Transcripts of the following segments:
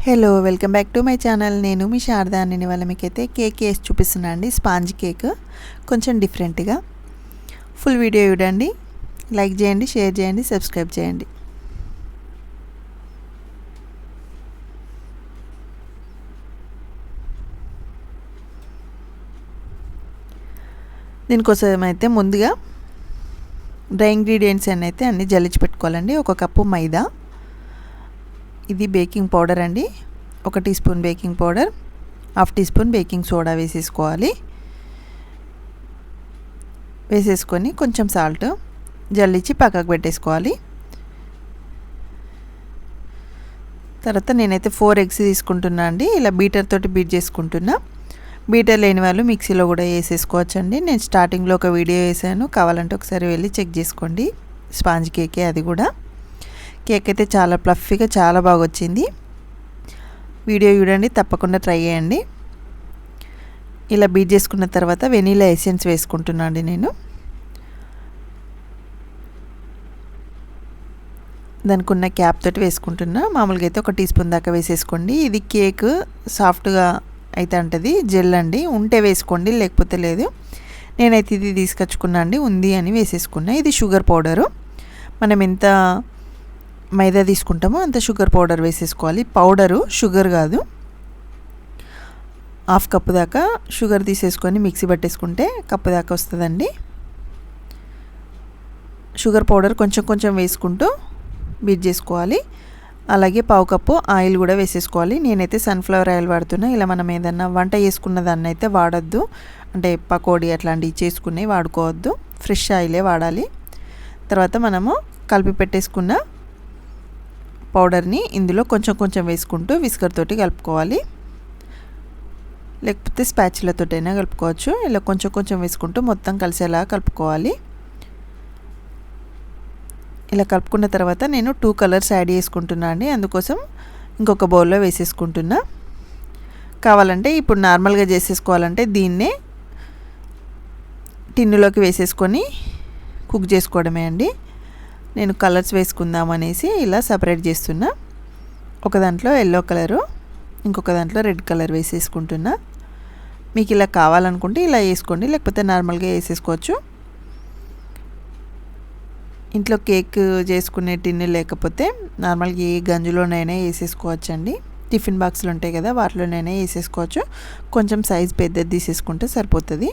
Hello welcome back to my channel. నేను మీ శారదా. నేను ఇవాళ మీకైతే కేక్ వేసి చూపిస్తున్నా అండి. స్పాంజ్ కేక్ కొంచెం డిఫరెంట్గా. ఫుల్ వీడియో చూడండి, లైక్ చేయండి, షేర్ చేయండి, సబ్స్క్రైబ్ చేయండి. దీనికోసం అయితే ముందుగా డ్రై ఇంగ్రీడియంట్స్ అయితే అన్నీ జల్లించి పెట్టుకోవాలండి. 1 కప్పు మైదా, ఇది బేకింగ్ పౌడర్ అండి, 1 teaspoon baking powder, 1/2 teaspoon baking soda వేసేసుకోవాలి. వేసేసుకొని కొంచెం సాల్ట్ జల్లించి పక్కకు పెట్టేసుకోవాలి. తర్వాత నేనైతే 4 ఎగ్స్ తీసుకుంటున్నా అండి. ఇలా బీటర్ తోటి బీట్ చేసుకుంటున్నా. బీటర్ లేని వాళ్ళు మిక్సీలో కూడా వేసేసుకోవచ్చండి. నేను స్టార్టింగ్లో ఒక వీడియో వేసాను, కావాలంటే ఒకసారి వెళ్ళి చెక్ చేసుకోండి. స్పాంజ్ కేకే అది కూడా. కేక్ అయితే చాలా ఫ్లఫీగా చాలా బాగా వచ్చింది. వీడియో చూడండి, తప్పకుండా ట్రై చేయండి. ఇలా బీట్ చేసుకున్న తర్వాత వెనీలా ఎసెన్స్ వేసుకుంటున్నా అండి. నేను దానికి ఉన్న క్యాప్ తోటి వేసుకుంటున్నా. మామూలుగా అయితే 1 టీ స్పూన్ దాకా వేసేసుకోండి. ఇది కేక్ సాఫ్ట్గా అయితే ఉంటుంది, జెల్ అండి. ఉంటే వేసుకోండి, లేకపోతే లేదు. నేనైతే ఇది తీసుకొచ్చుకున్నా అండి, ఉంది అని వేసేసుకున్నా. ఇది షుగర్ పౌడరు. మనం ఎంత మైదా తీసుకుంటామో అంత షుగర్ పౌడర్ వేసేసుకోవాలి. పౌడరు, షుగర్ కాదు. 1/2 కప్పు దాకా షుగర్ తీసేసుకొని మిక్సీ పట్టేసుకుంటే కప్పు దాకా వస్తుందండి. షుగర్ పౌడర్ కొంచెం కొంచెం వేసుకుంటూ బీట్ చేసుకోవాలి. అలాగే 1/2 కప్పు ఆయిల్ కూడా వేసేసుకోవాలి. నేనైతే సన్ఫ్లవర్ ఆయిల్ వాడుతున్నా. ఇలా మనం ఏదన్నా వంట చేసుకున్న దాన్ని అయితే వాడద్దు, అంటే పకోడీ అట్లాంటివి చేసుకునే వాడుకోవద్దు. ఫ్రెష్ ఆయిలే వాడాలి. తర్వాత మనము కలిపి పెట్టేసుకున్న పౌడర్ని ఇందులో కొంచెం కొంచెం వేసుకుంటూ విస్కర్ తోటి కలుపుకోవాలి, లేకపోతే స్పాచులాతోటైనా కలుపుకోవచ్చు. ఇలా కొంచెం కొంచెం వేసుకుంటూ మొత్తం కలిసేలా కలుపుకోవాలి. ఇలా కలుపుకున్న తర్వాత నేను 2 కలర్స్ యాడ్ చేసుకుంటున్నా అండి. అందుకోసం ఇంకొక బౌల్లో వేసేసుకుంటున్నా. కావాలంటే ఇప్పుడు నార్మల్గా చేసేసుకోవాలంటే దీన్నే టిన్నులోకి వేసేసుకొని కుక్ చేసుకోవడమే అండి. నేను కలర్స్ వేసుకుందాం అనేసి ఇలా సపరేట్ చేస్తున్నా. ఒక దాంట్లో ఎల్లో కలరు, ఇంకొక దాంట్లో రెడ్ కలర్ వేసేసుకుంటున్నా. మీకు ఇలా కావాలనుకుంటే ఇలా వేసుకోండి, లేకపోతే నార్మల్గా వేసేసుకోవచ్చు. ఇంట్లో కేక్ చేసుకునే టిన్ను లేకపోతే నార్మల్గా ఏ గంజులోనైనా వేసేసుకోవచ్చండి. టిఫిన్ బాక్సులు ఉంటాయి కదా, వాటిలోనైనా వేసేసుకోవచ్చు. కొంచెం సైజ్ పెద్దది తీసేసుకుంటే సరిపోతుంది.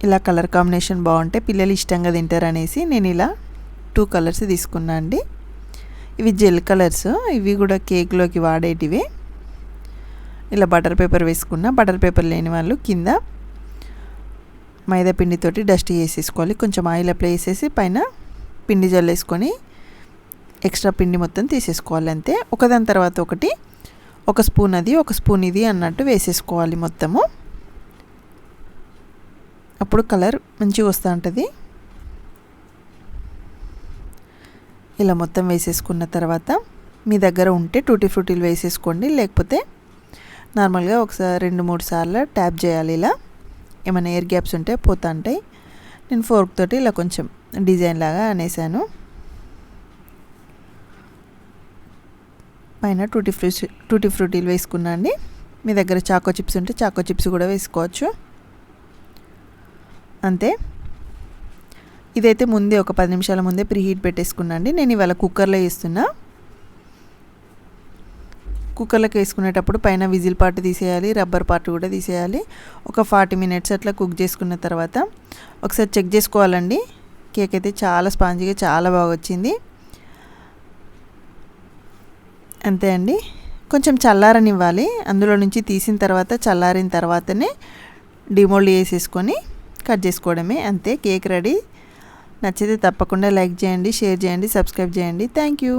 ఇలా కలర్ కాంబినేషన్ బాగుంటే పిల్లలు ఇష్టంగా తింటారనేసి నేను ఇలా 2 కలర్స్ తీసుకున్నా అండి. ఇవి జెల్ కలర్స్, ఇవి కూడా కేక్లోకి వాడేటివే. ఇలా బటర్ పేపర్ వేసుకున్నా. బటర్ పేపర్ లేని వాళ్ళు కింద మైదా పిండితోటి డస్ట్ చేసేసుకోవాలి. కొంచెం ఆయిల్ అప్లై చేసేసి పైన పిండి జల్లేసుకొని ఎక్స్ట్రా పిండి మొత్తం తీసేసుకోవాలి. అంతే. ఒకదాని తర్వాత ఒకటి, 1 స్పూన్ అది 1 స్పూన్ ఇది అన్నట్టు వేసేసుకోవాలి మొత్తము. అప్పుడు కలర్ మంచిగా వస్తూ ఉంటుంది. ఇలా మొత్తం వేసేసుకున్న తర్వాత మీ దగ్గర ఉంటే టూటీ ఫ్రూటీలు వేసేసుకోండి, లేకపోతే నార్మల్గా ఒకసారి 2-3 సార్లు ట్యాప్ చేయాలి. ఇలా ఏమైనా ఎయిర్ గ్యాప్స్ ఉంటే పోతా ఉంటాయి. నేను ఫోర్క్ తోటి ఇలా కొంచెం డిజైన్ లాగా అనేసాను. పైన టూటీ ఫ్రూటీలు వేసుకున్నా అండి. మీ దగ్గర చాకో చిప్స్ ఉంటే చాకో చిప్స్ కూడా వేసుకోవచ్చు. అంతే. ఇదైతే ముందే ఒక 10 నిమిషాల ముందే ప్రీహీట్ పెట్టేసుకున్నా అండి. నేను ఇవాళ కుక్కర్లో వేస్తున్నా. కుక్కర్లోకి వేసుకునేటప్పుడు పైన విజిల్ పార్ట్ తీసేయాలి, రబ్బర్ పార్ట్ కూడా తీసేయాలి. ఒక 40 మినిట్స్ అట్లా కుక్ చేసుకున్న తర్వాత ఒకసారి చెక్ చేసుకోవాలండి. కేక్ అయితే చాలా స్పాంజీగా చాలా బాగా వచ్చింది. అంతే అండి. కొంచెం చల్లారనివ్వాలి. అందులో నుంచి తీసిన తర్వాత చల్లారిన తర్వాతనే డిమోల్డ్ చేసేసుకొని కట్ చేసుకోవడమే. అంతే, కేక్ రెడీ. నచ్చితే తప్పకుండా లైక్ చేయండి, షేర్ చేయండి, సబ్స్క్రైబ్ చేయండి. Thank you.